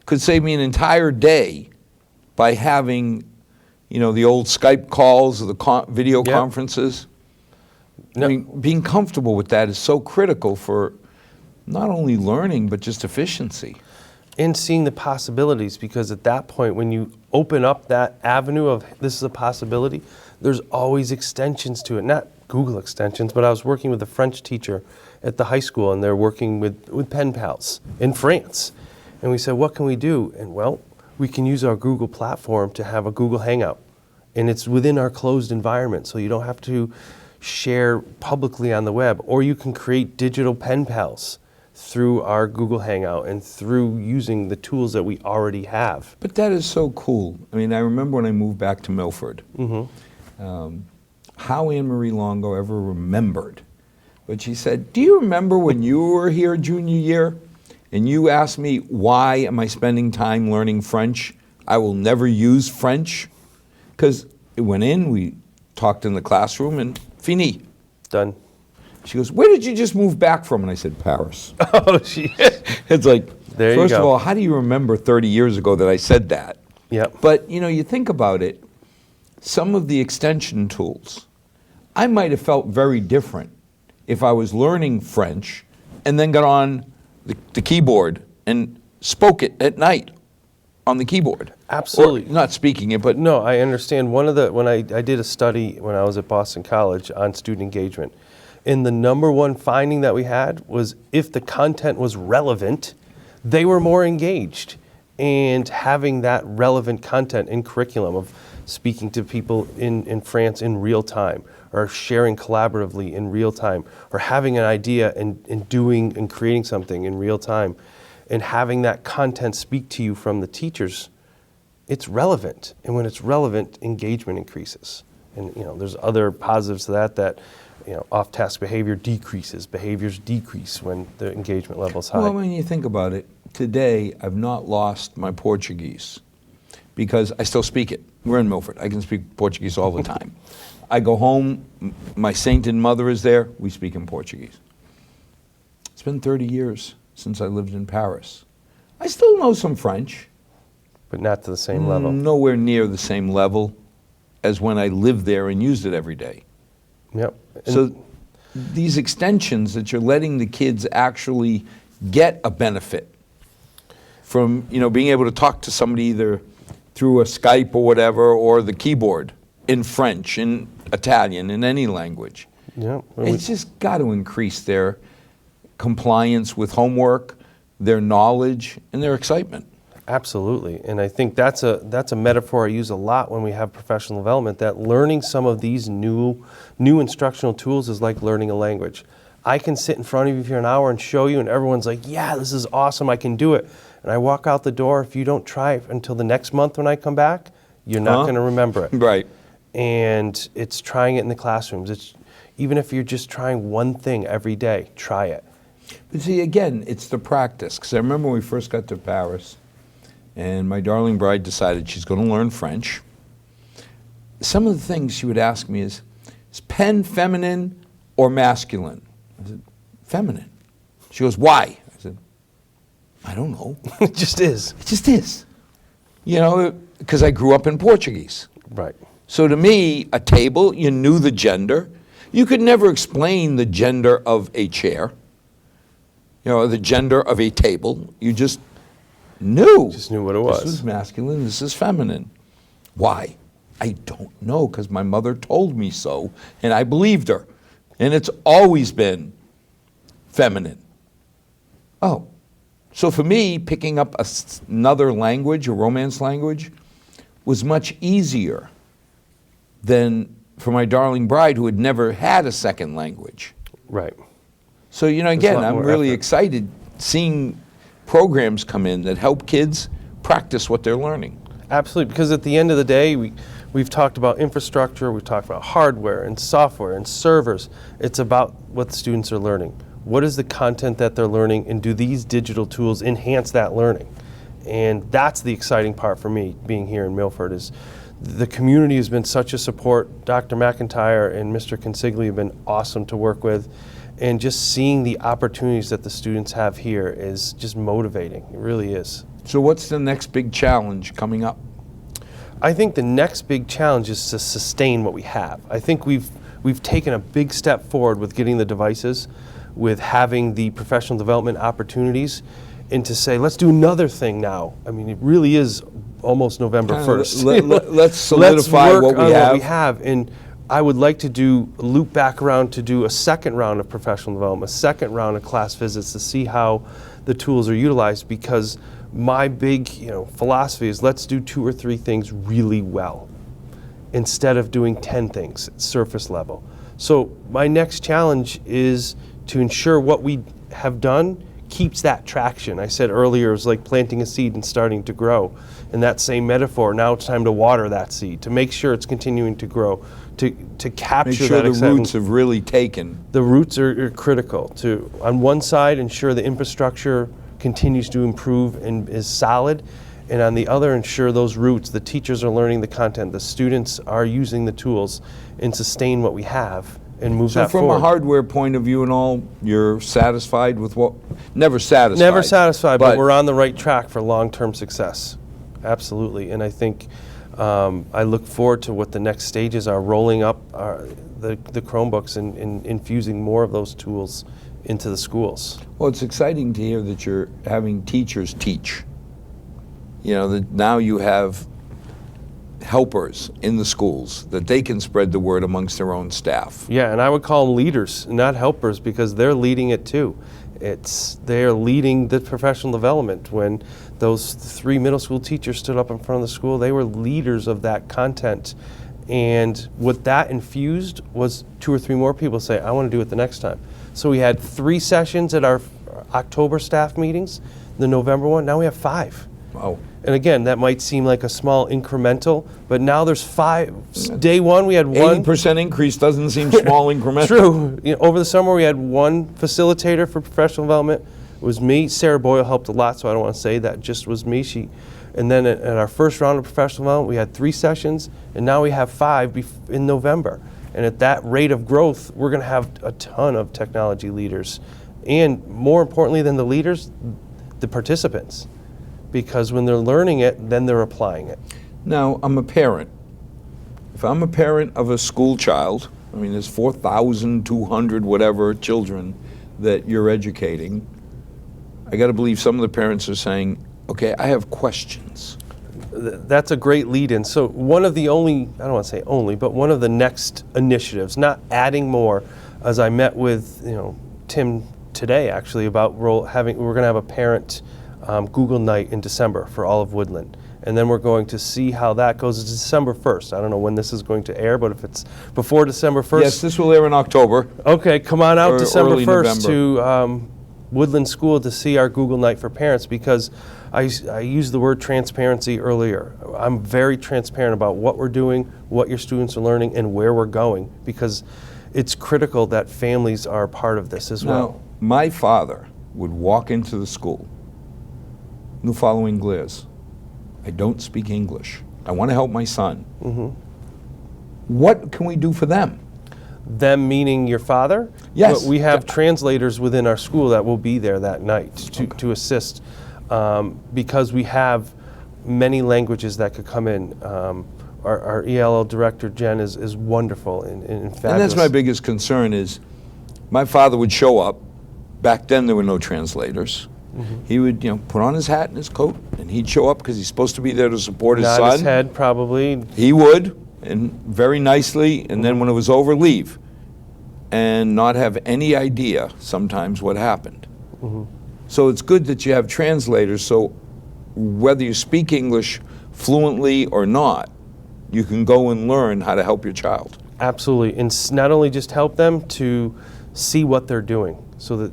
could save me an entire day by having, the old Skype calls or the video Yep. conferences. No. I mean, being comfortable with that is so critical for not only learning but just efficiency. And seeing the possibilities, because at that point, when you open up that avenue of this is a possibility, there's always extensions to it. Not Google extensions, but I was working with a French teacher at the high school, and they're working with pen pals in France. And we said, what can we do? And well, we can use our Google platform to have a Google Hangout. And it's within our closed environment, so you don't have to share publicly on the web. Or you can create digital pen pals through our Google Hangout and through using the tools that we already have. But that is so cool. I mean, I remember when I moved back to Milford, how Anne Marie Longo ever remembered. But she said, "Do you remember when you were here junior year and you asked me, why am I spending time learning French? I will never use French." Because it went in, we talked in the classroom, and fini. Done. She goes, "Where did you just move back from?" And I said, "Paris." Oh, she. It's like, There you first of go. all, how do you remember 30 years ago that I said that? Yep. But, you think about it, some of the extension tools, I might have felt very different if I was learning French and then got on the keyboard and spoke it at night on the keyboard. Absolutely. Or not speaking it, but No, I understand. When I did a study when I was at Boston College on student engagement, and the number one finding that we had was if the content was relevant, they were more engaged. And having that relevant content in curriculum of speaking to people in France in real time, or sharing collaboratively in real time, or having an idea and doing and creating something in real time, and having that content speak to you from the teachers, it's relevant. And when it's relevant, engagement increases. And there's other positives to that off-task behavior decreases. Behaviors decrease when the engagement level is high. Well, when you think about it, today I've not lost my Portuguese because I still speak it. We're in Milford. I can speak Portuguese all the time. I go home, my sainted mother is there, we speak in Portuguese. It's been 30 years since I lived in Paris. I still know some French. But not to the same level. Nowhere near the same level as when I lived there and used it every day. Yep. So these extensions that you're letting the kids actually get a benefit from, being able to talk to somebody either through a Skype or whatever, or the keyboard in French, in Italian, in any language. Yeah. It's just got to increase their compliance with homework, their knowledge, and their excitement. Absolutely, and I think that's a metaphor I use a lot when we have professional development, that learning some of these new instructional tools is like learning a language. I can sit in front of you for an hour and show you, and everyone's like, yeah, this is awesome, I can do it. And I walk out the door, if you don't try it until the next month when I come back, you're not going to remember it. Right. And it's trying it in the classrooms. It's even if you're just trying one thing every day, try it. But see, again, it's the practice. Because I remember when we first got to Paris, and my darling bride decided she's going to learn French. Some of the things she would ask me is pen feminine or masculine? I said, feminine. She goes, why? I said, I don't know. It just is. It just is. Because I grew up in Portuguese. Right. So to me, a table, you knew the gender. You could never explain the gender of a chair, the gender of a table. You just knew. Just knew what it was. This is masculine, this is feminine. Why? I don't know, because my mother told me so, and I believed her. And it's always been feminine. Oh, so for me, picking up another language, a Romance language, was much easier than for my darling bride who had never had a second language. Right. So, again, I'm really excited seeing programs come in that help kids practice what they're learning. Absolutely, because at the end of the day, we've talked about infrastructure, we've talked about hardware and software and servers. It's about what the students are learning. What is the content that they're learning, and do these digital tools enhance that learning? And that's the exciting part for me, being here in Milford, is the community has been such a support. Dr. McIntyre and Mr. Consigli have been awesome to work with. And just seeing the opportunities that the students have here is just motivating. It really is. So what's the next big challenge coming up? I think the next big challenge is to sustain what we have. I think we've taken a big step forward with getting the devices, with having the professional development opportunities, and to say, let's do another thing now. I mean, it really is almost November 1st. Let's solidify let's work what on we have. what we have. And I would like to loop back around to do a second round of professional development, a second round of class visits to see how the tools are utilized, because my big philosophy is let's do 2 or 3 things really well instead of doing 10 things at surface level. So my next challenge is to ensure what we have done keeps that traction. I said earlier it was like planting a seed and starting to grow. In that same metaphor, now it's time to water that seed, to make sure it's continuing to grow, to capture Make sure that the excitement. roots have really taken. The roots are critical to, on one side, ensure the infrastructure continues to improve and is solid, and on the other, ensure those roots, the teachers are learning the content, the students are using the tools, and sustain what we have and move So that from forward. a hardware point of view and all, you're satisfied with what? Never satisfied. Never satisfied, but we're on the right track for long-term success. Absolutely, and I think I look forward to what the next stages are, rolling up the Chromebooks and infusing more of those tools into the schools. Well, it's exciting to hear that you're having teachers teach. That now you have helpers in the schools, that they can spread the word amongst their own staff. Yeah, and I would call them leaders, not helpers, because they're leading it too. they're leading the professional development. When those 3 middle school teachers stood up in front of the school, they were leaders of that content. And what that infused was 2 or 3 more people say, I want to do it the next time. So we had 3 sessions at our October staff meetings, the November one, now we have 5. Wow. And again, that might seem like a small incremental, but now there's 5. Day one, we had 1. 80% increase doesn't seem small incremental. True. You know, over the summer, we had 1 facilitator for professional development. It was me. Sarah Boyle helped a lot, so I don't want to say that just was me. And then at our first round of professional development, we had 3 sessions, and now we have 5 in November. And at that rate of growth, we're going to have a ton of technology leaders. And more importantly than the leaders, the participants. Because when they're learning it, then they're applying it. Now, I'm a parent. If I'm a parent of a school child, I mean, there's 4,200 whatever children that you're educating, I got to believe some of the parents are saying, okay, I have questions. That's a great lead-in. So one of the only, I don't want to say only, but one of the next initiatives, not adding more, as I met with Tim today actually about we're going to have a parent Google night in December for all of Woodland. And then we're going to see how that goes. It's December 1st. I don't know when this is going to air, but if it's before December 1st. Yes, this will air in October. Okay, come on out December early 1st November. to Woodland School to see our Google night for parents, because I used the word transparency earlier. I'm very transparent about what we're doing, what your students are learning, and where we're going, because it's critical that families are part of this as well. Now, my father would walk into the school, the following glares: I don't speak English. I want to help my son. Mm-hmm. What can we do for them? Them meaning your father? Yes. But we have translators within our school that will be there that night to assist, because we have many languages that could come in. Our ELL director, Jen, is wonderful and fabulous. And that's my biggest concern is my father would show up. Back then there were no translators. Mm-hmm. He would, put on his hat and his coat, and he'd show up because he's supposed to be there to support his son. Nod his head, probably. He would, and very nicely, and then when it was over, leave. And not have any idea sometimes what happened. Mm-hmm. So it's good that you have translators, so whether you speak English fluently or not, you can go and learn how to help your child. Absolutely, and not only just help them to see what they're doing, so that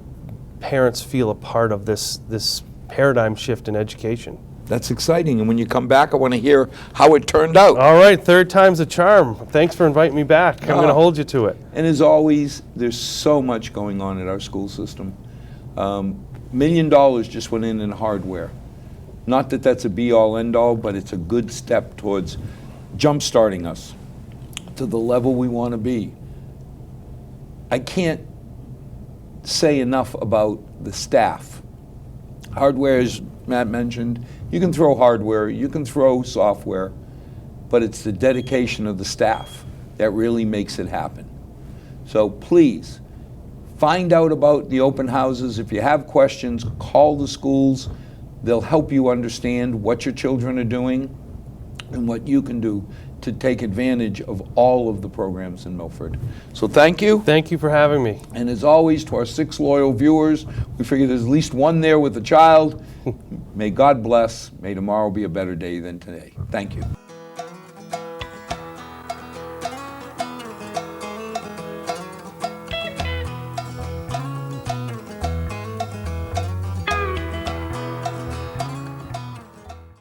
parents feel a part of this paradigm shift in education. That's exciting, and when you come back, I want to hear how it turned out. All right, 3rd time's a charm. Thanks for inviting me back. I'm going to hold you to it. And as always, there's so much going on at our school system. $1 million just went in hardware. Not that that's a be-all, end-all, but it's a good step towards jump-starting us to the level we want to be. I can't say enough about the staff. Hardware, as Matt mentioned, you can throw hardware, you can throw software, but it's the dedication of the staff that really makes it happen. So please, find out about the open houses. If you have questions, call the schools. They'll help you understand what your children are doing and what you can do to take advantage of all of the programs in Milford. So thank you. Thank you for having me. And as always, to our 6 loyal viewers, we figure there's at least one there with a child. May God bless. May tomorrow be a better day than today. Thank you.